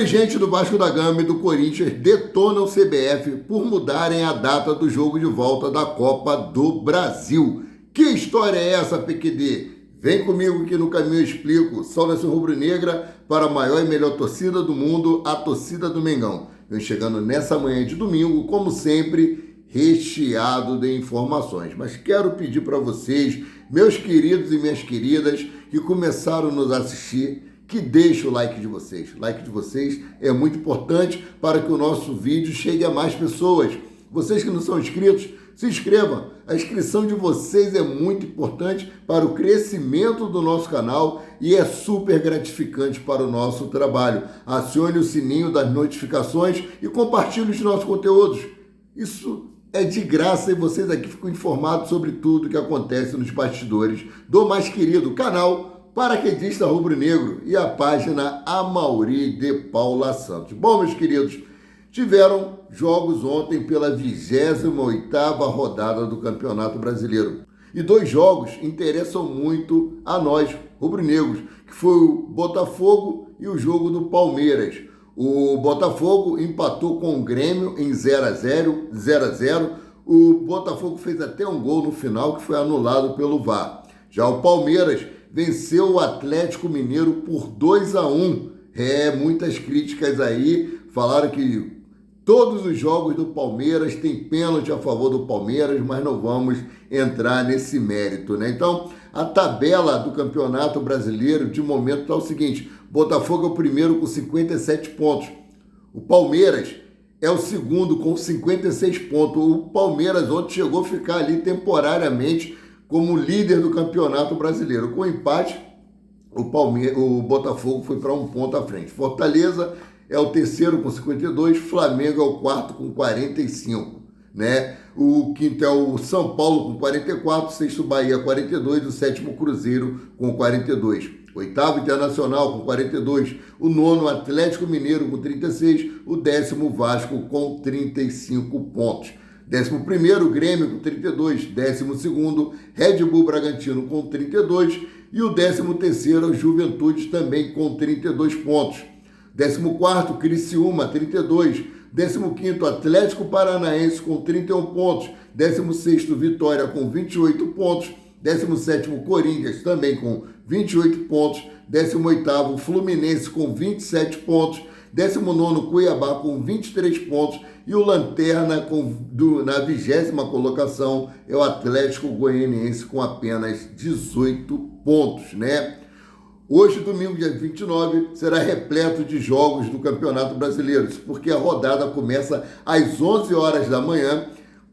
Dirigente do Vasco da Gama e do Corinthians detonam o CBF por mudarem a data do jogo de volta da Copa do Brasil. Que história é essa, PQD? Vem comigo que no caminho eu explico. Saudação rubro-negra para a maior e melhor torcida do mundo, a torcida do Mengão. Vem chegando nessa manhã de domingo, como sempre, recheado de informações. Mas quero pedir para vocês, meus queridos e minhas queridas, que começaram a nos assistir, que deixe o like de vocês. O like de vocês é muito importante para que o nosso vídeo chegue a mais pessoas. Vocês que não são inscritos, se inscrevam. A inscrição de vocês é muito importante para o crescimento do nosso canal e é super gratificante para o nosso trabalho. Acione o sininho das notificações e compartilhe os nossos conteúdos. Isso é de graça e vocês aqui ficam informados sobre tudo que acontece nos bastidores do mais querido canal Paraquedista Rubro-Negro e a página Amaury de Paula Santos. Bom, meus queridos, tiveram jogos ontem pela 28ª rodada do Campeonato Brasileiro. E dois jogos interessam muito a nós, rubro-negros, que foi o Botafogo e o jogo do Palmeiras. O Botafogo empatou com o Grêmio em 0x0. O Botafogo fez até um gol no final que foi anulado pelo VAR. Já o Palmeiras venceu o Atlético Mineiro por 2x1. Muitas críticas aí, falaram que todos os jogos do Palmeiras têm pênalti a favor do Palmeiras, mas não vamos entrar nesse mérito, né? Então, a tabela do Campeonato Brasileiro, de momento, está o seguinte: Botafogo é o primeiro com 57 pontos. O Palmeiras é o segundo com 56 pontos. O Palmeiras ontem chegou a ficar ali temporariamente como líder do Campeonato Brasileiro. Com empate, o Botafogo foi para um ponto à frente. Fortaleza é o terceiro com 52, Flamengo é o quarto com 45, né? O quinto é o São Paulo com 44, sexto Bahia 42, o sétimo Cruzeiro com 42. Oitavo Internacional com 42, o nono Atlético Mineiro com 36, o décimo Vasco com 35 pontos. 11º Grêmio com 32, 12º Red Bull Bragantino com 32 e o 13º Juventude também com 32 pontos. 14º Criciúma 32, 15º Atlético Paranaense com 31 pontos, 16º Vitória com 28 pontos, 17º Corinthians também com 28 pontos, 18º Fluminense com 27 pontos, 19º Cuiabá com 23 pontos e o lanterna na 20ª colocação é o Atlético Goianiense com apenas 18 pontos, né? Hoje, domingo, dia 29, será repleto de jogos do Campeonato Brasileiro, porque a rodada começa às 11 horas da manhã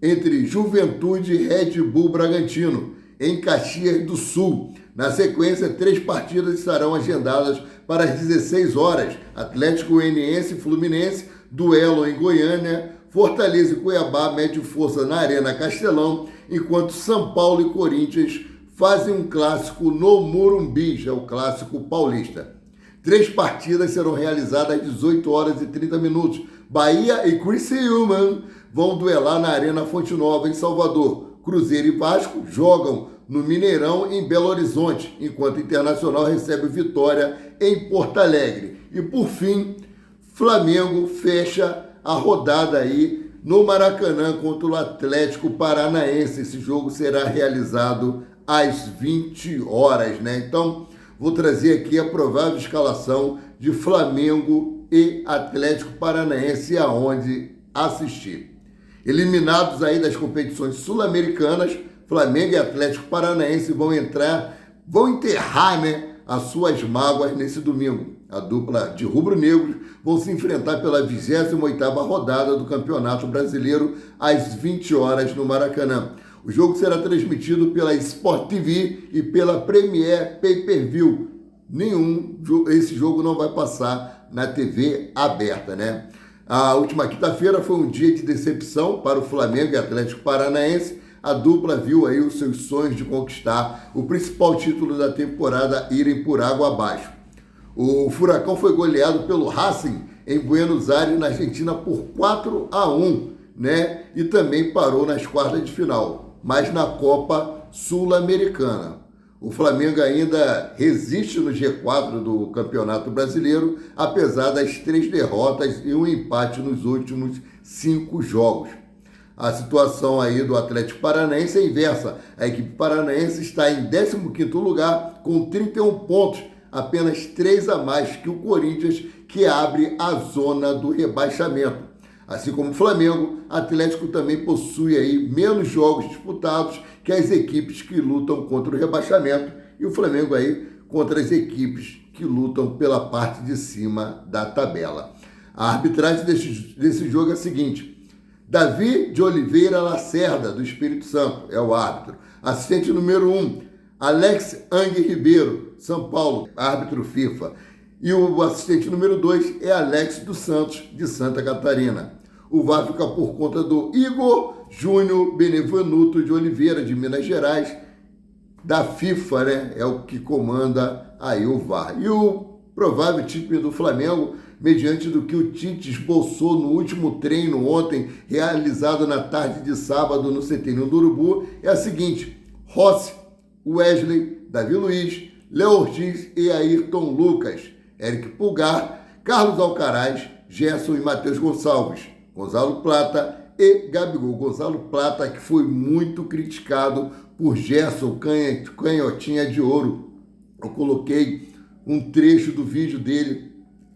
entre Juventude e Red Bull Bragantino, em Caxias do Sul. Na sequência, 3 partidas estarão agendadas para as 16 horas. Atlético Goianiense e Fluminense, duelo em Goiânia, Fortaleza e Cuiabá mede força na Arena Castelão, enquanto São Paulo e Corinthians fazem um clássico no Morumbi, já o clássico paulista. 3 partidas serão realizadas às 18 horas e 30 minutos. Bahia e Criciúma vão duelar na Arena Fonte Nova, em Salvador. Cruzeiro e Vasco jogam no Mineirão, em Belo Horizonte, enquanto Internacional recebe Vitória em Porto Alegre. E por fim, Flamengo fecha a rodada aí no Maracanã contra o Atlético Paranaense. Esse jogo será realizado às 20 horas, né? Então, vou trazer aqui a provável escalação de Flamengo e Atlético Paranaense aonde assistir. Eliminados aí das competições sul-americanas, Flamengo e Atlético Paranaense vão enterrar, né, as suas mágoas nesse domingo. A dupla de rubro-negros vão se enfrentar pela 28ª rodada do Campeonato Brasileiro às 20 horas no Maracanã. O jogo será transmitido pela Sport TV e pela Premier Pay-Per-View. Esse jogo não vai passar na TV aberta, né? A última quinta-feira foi um dia de decepção para o Flamengo e Atlético Paranaense. A dupla viu aí os seus sonhos de conquistar o principal título da temporada irem por água abaixo. O Furacão foi goleado pelo Racing em Buenos Aires, na Argentina, por 4-1, né? E também parou nas quartas de final, mas na Copa Sul-Americana. O Flamengo ainda resiste no G4 do Campeonato Brasileiro, apesar das 3 derrotas e um empate nos últimos 5 jogos. A situação aí do Atlético Paranaense é inversa. A equipe paranaense está em 15º lugar com 31 pontos, apenas 3 a mais que o Corinthians, que abre a zona do rebaixamento. Assim como o Flamengo, o Atlético também possui aí menos jogos disputados que as equipes que lutam contra o rebaixamento e o Flamengo aí contra as equipes que lutam pela parte de cima da tabela. A arbitragem desse jogo é a seguinte: Davi de Oliveira Lacerda, do Espírito Santo, é o árbitro. Assistente número 1, Alex Ang Ribeiro, São Paulo, árbitro FIFA. E o assistente número 2 é Alex dos Santos, de Santa Catarina. O VAR fica por conta do Igor Júnior Benevenuto de Oliveira, de Minas Gerais, da FIFA, né? É o que comanda aí o VAR. E o provável time do Flamengo, mediante do que o Tite esboçou no último treino ontem, realizado na tarde de sábado no CT do Urubu, é a seguinte: Rossi, Wesley, Davi Luiz, Léo Ortiz e Ayrton Lucas, Eric Pulgar, Carlos Alcaraz, Gerson e Matheus Gonçalves, Gonzalo Plata e Gabigol. Gonzalo Plata, que foi muito criticado por Gerson, canhotinha de ouro. Eu coloquei um trecho do vídeo dele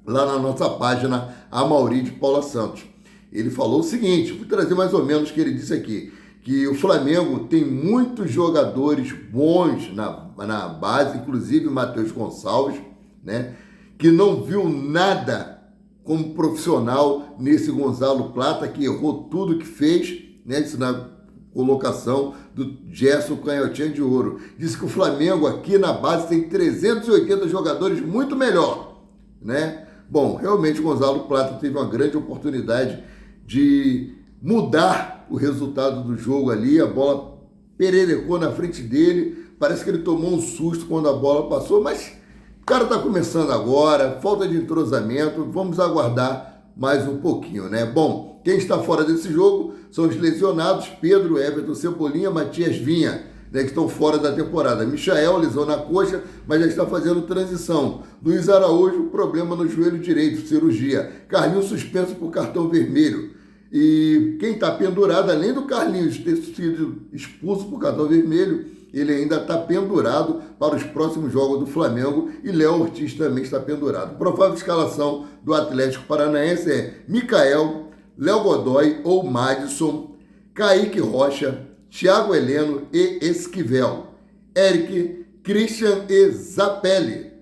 lá na nossa página, Amaury de Paula Santos. Ele falou o seguinte, vou trazer mais ou menos o que ele disse aqui, que o Flamengo tem muitos jogadores bons na base, inclusive Matheus Gonçalves, né, que não viu nada como profissional nesse Gonzalo Plata, que errou tudo que fez, né, isso na colocação do Gerson Canhotinha de Ouro. Disse que o Flamengo aqui na base tem 380 jogadores muito melhor, né? Bom, realmente o Gonzalo Plata teve uma grande oportunidade de mudar o resultado do jogo ali, a bola pererecou na frente dele, parece que ele tomou um susto quando a bola passou, mas o cara está começando agora, falta de entrosamento, vamos aguardar mais um pouquinho, né? Bom, quem está fora desse jogo são os lesionados Pedro, Everton, Cebolinha, Matias Vinha, né, que estão fora da temporada. Michael, lesão na coxa, mas já está fazendo transição. Luiz Araújo, problema no joelho direito, cirurgia. Carlinhos suspenso por cartão vermelho. E quem está pendurado, além do Carlinhos ter sido expulso por cartão vermelho, ele ainda está pendurado para os próximos jogos do Flamengo e Léo Ortiz também está pendurado. Provável escalação do Atlético Paranaense é Michael, Léo Godoy ou Madison, Kaique Rocha, Thiago Heleno e Esquivel, Eric, Christian e Zapelli,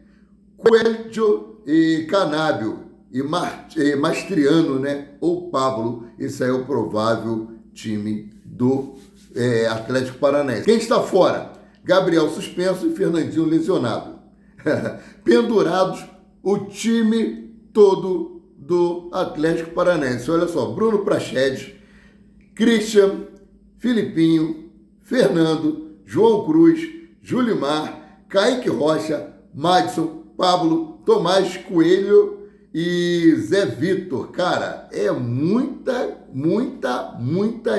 Coelho e Canábio e Mastriano, né, ou Pablo. Esse é o provável time do Atlético Paranaense. Quem está fora? Gabriel suspenso e Fernandinho lesionado. Pendurados o time todo do Atlético Paranaense. Olha só, Bruno Prachedes, Christian, Filipinho, Fernando, João Cruz, Julimar, Kaique Rocha, Madison, Pablo, Tomás Coelho e Zé Vitor. Cara, é muita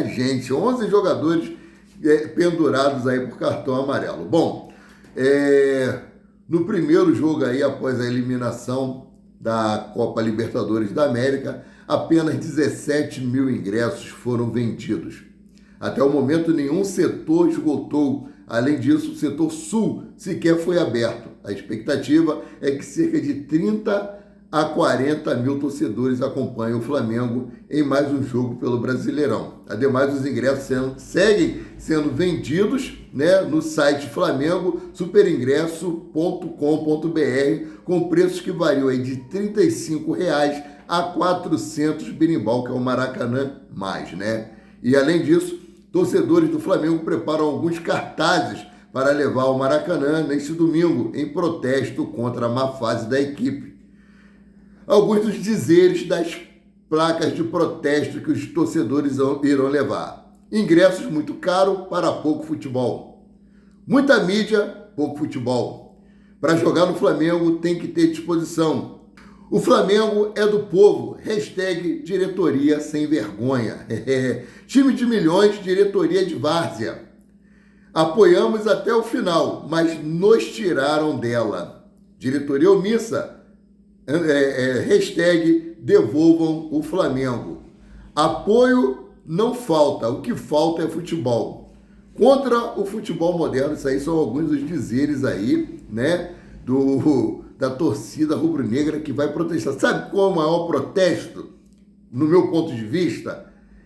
gente. 11 jogadores pendurados aí por cartão amarelo. Bom, no primeiro jogo aí, após a eliminação da Copa Libertadores da América, apenas 17 mil ingressos foram vendidos. Até o momento, nenhum setor esgotou. Além disso, o setor sul sequer foi aberto. A expectativa é que cerca de 30 a 40 mil torcedores acompanhem o Flamengo em mais um jogo pelo Brasileirão. Ademais, os ingressos seguem sendo vendidos, né, no site Flamengo, superingresso.com.br, com preços que variam aí de R$ 35 a 400 berimbau, que é o Maracanã mais, né? E além disso, torcedores do Flamengo preparam alguns cartazes para levar ao Maracanã neste domingo, em protesto contra a má fase da equipe. Alguns dos dizeres das placas de protesto que os torcedores irão levar: ingressos muito caro para pouco futebol. Muita mídia, pouco futebol. Para jogar no Flamengo tem que ter disposição. O Flamengo é do povo. Hashtag diretoria sem vergonha. Time de milhões, diretoria de várzea. Apoiamos até o final, mas nos tiraram dela. Diretoria omissa. Hashtag devolvam o Flamengo. Apoio não falta, o que falta é futebol. Contra o futebol moderno, isso aí são alguns dos dizeres aí, né, da torcida rubro-negra que vai protestar. Sabe qual é o maior protesto, no meu ponto de vista?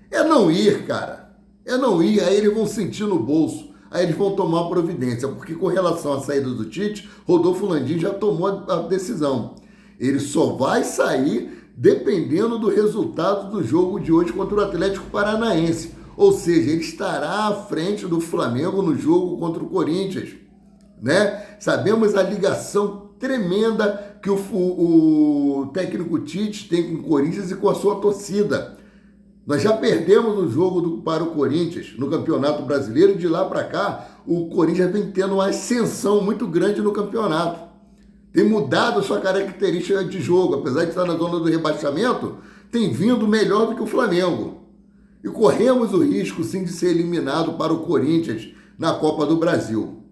É não ir, cara. É não ir, aí eles vão sentir no bolso, aí eles vão tomar providência, porque com relação à saída do Tite, Rodolfo Landim já tomou a decisão. Ele só vai sair dependendo do resultado do jogo de hoje contra o Atlético Paranaense. Ou seja, ele estará à frente do Flamengo no jogo contra o Corinthians, né? Sabemos a ligação tremenda que o técnico Tite tem com o Corinthians e com a sua torcida. Nós já perdemos o jogo para o Corinthians no Campeonato Brasileiro e de lá para cá o Corinthians vem tendo uma ascensão muito grande no campeonato. Tem mudado a sua característica de jogo, apesar de estar na zona do rebaixamento, tem vindo melhor do que o Flamengo. E corremos o risco, sim, de ser eliminado para o Corinthians na Copa do Brasil.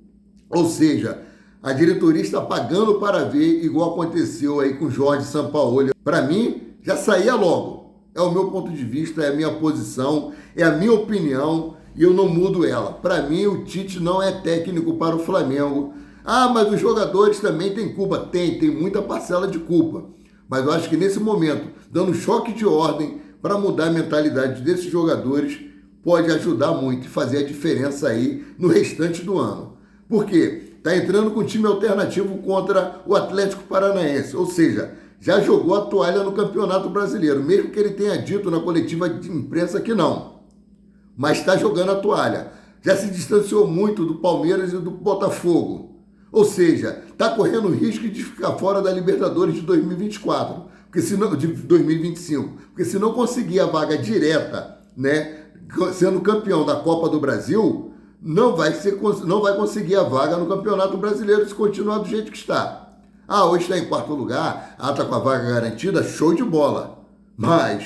Ou seja, a diretoria está pagando para ver, igual aconteceu aí com Jorge Sampaoli. Para mim, já saía logo. É o meu ponto de vista, é a minha posição, é a minha opinião e eu não mudo ela. Para mim, o Tite não é técnico para o Flamengo. Ah, mas os jogadores também têm culpa. Tem muita parcela de culpa. Mas eu acho que nesse momento, dando um choque de ordem para mudar a mentalidade desses jogadores, pode ajudar muito e fazer a diferença aí no restante do ano. Por quê? Está entrando com um time alternativo contra o Atlético Paranaense. Ou seja, já jogou a toalha no Campeonato Brasileiro, mesmo que ele tenha dito na coletiva de imprensa que não. Mas está jogando a toalha. Já se distanciou muito do Palmeiras e do Botafogo. Ou seja, está correndo o risco de ficar fora da Libertadores de 2024, de 2025, porque se não conseguir a vaga direta, né, sendo campeão da Copa do Brasil, não vai conseguir a vaga no Campeonato Brasileiro se continuar do jeito que está. Ah, hoje está em quarto lugar, está com a vaga garantida, show de bola. Mas,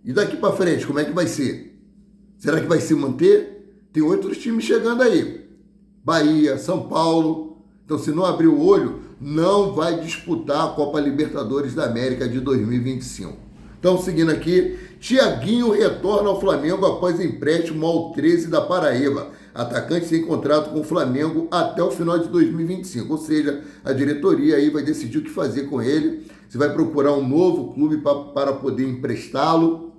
e daqui para frente, como é que vai ser? Será que vai se manter? Tem outros times chegando aí. Bahia, São Paulo. Então, se não abrir o olho, não vai disputar a Copa Libertadores da América de 2025. Então, seguindo aqui, Thiaguinho retorna ao Flamengo após empréstimo ao 13 da Paraíba. Atacante sem contrato com o Flamengo até o final de 2025. Ou seja, a diretoria aí vai decidir o que fazer com ele. Se vai procurar um novo clube para poder emprestá-lo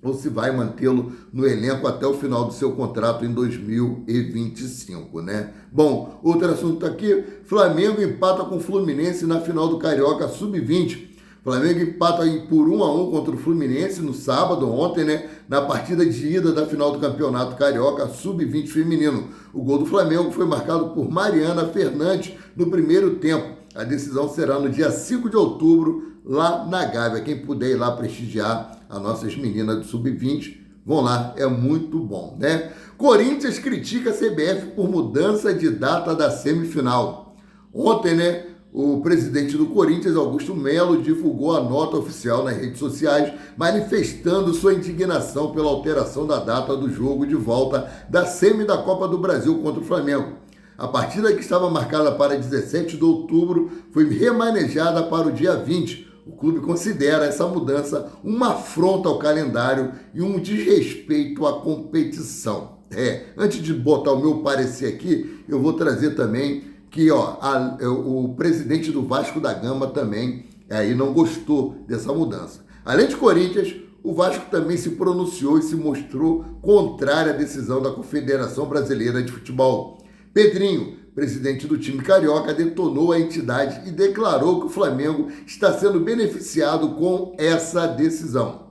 ou se vai mantê-lo no elenco até o final do seu contrato em 2025, né? Bom, outro assunto aqui, Flamengo empata com o Fluminense na final do Carioca Sub-20. Flamengo empata por 1-1 contra o Fluminense no sábado, ontem, né? Na partida de ida da final do Campeonato Carioca Sub-20 feminino. O gol do Flamengo foi marcado por Mariana Fernandes no primeiro tempo. A decisão será no dia 5 de outubro, lá na Gávea. Quem puder ir lá prestigiar as nossas meninas do Sub-20, vão lá, é muito bom, né? Corinthians critica a CBF por mudança de data da semifinal. Ontem, né, o presidente do Corinthians, Augusto Melo, divulgou a nota oficial nas redes sociais, manifestando sua indignação pela alteração da data do jogo de volta da semi da Copa do Brasil contra o Flamengo. A partida que estava marcada para 17 de outubro foi remanejada para o dia 20. O clube considera essa mudança uma afronta ao calendário e um desrespeito à competição. Antes de botar o meu parecer aqui, eu vou trazer também que o presidente do Vasco da Gama também aí não gostou dessa mudança. Além de Corinthians, o Vasco também se pronunciou e se mostrou contrário à decisão da Confederação Brasileira de Futebol. Pedrinho, presidente do time carioca, detonou a entidade e declarou que o Flamengo está sendo beneficiado com essa decisão.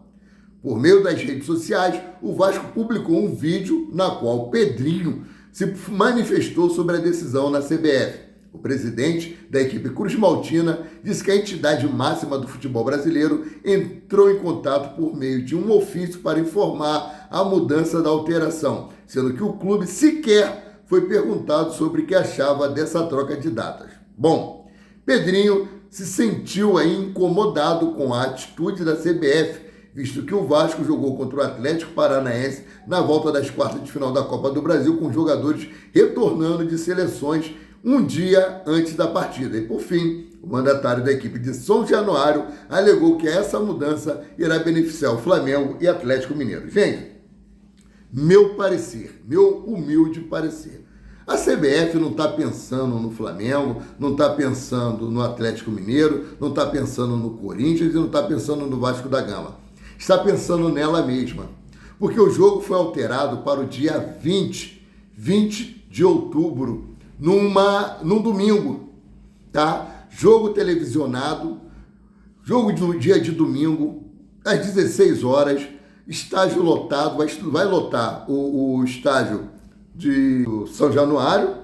Por meio das redes sociais, o Vasco publicou um vídeo na qual Pedrinho se manifestou sobre a decisão na CBF. O presidente da equipe Cruz Maltina disse que a entidade máxima do futebol brasileiro entrou em contato por meio de um ofício para informar a mudança da alteração, sendo que o clube sequer foi perguntado sobre o que achava dessa troca de datas. Bom, Pedrinho se sentiu aí incomodado com a atitude da CBF visto que o Vasco jogou contra o Atlético Paranaense na volta das quartas de final da Copa do Brasil, com jogadores retornando de seleções um dia antes da partida. E, por fim, o mandatário da equipe de São Januário alegou que essa mudança irá beneficiar o Flamengo e Atlético Mineiro. Gente, meu parecer, meu humilde parecer. A CBF não está pensando no Flamengo, não está pensando no Atlético Mineiro, não está pensando no Corinthians e não está pensando no Vasco da Gama. Está pensando nela mesma. Porque o jogo foi alterado para o dia 20 de outubro, num domingo, tá? Jogo televisionado, jogo do dia de domingo, às 16 horas, estádio lotado, vai lotar o estádio de São Januário,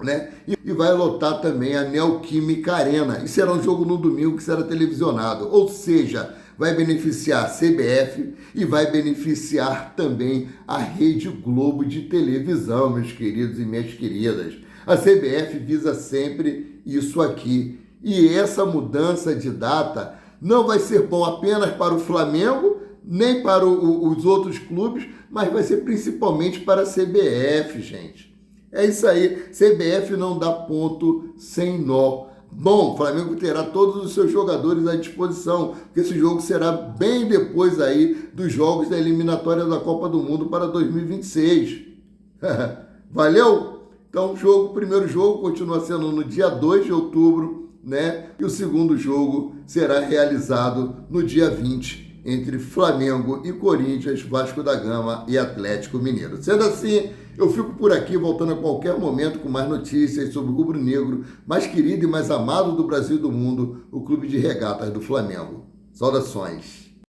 né? E vai lotar também a Neoquímica Arena. E será um jogo no domingo que será televisionado, ou seja, vai beneficiar a CBF e vai beneficiar também a Rede Globo de televisão, meus queridos e minhas queridas. A CBF visa sempre isso aqui. E essa mudança de data não vai ser bom apenas para o Flamengo, nem para os outros clubes, mas vai ser principalmente para a CBF, gente. É isso aí. CBF não dá ponto sem nó. Bom, o Flamengo terá todos os seus jogadores à disposição, porque esse jogo será bem depois aí dos jogos da eliminatória da Copa do Mundo para 2026. Valeu? Então, o primeiro jogo continua sendo no dia 2 de outubro, né? E o segundo jogo será realizado no dia 20, entre Flamengo e Corinthians, Vasco da Gama e Atlético Mineiro. Sendo assim, eu fico por aqui, voltando a qualquer momento com mais notícias sobre o rubro-negro mais querido e mais amado do Brasil e do mundo, o Clube de Regatas do Flamengo. Saudações!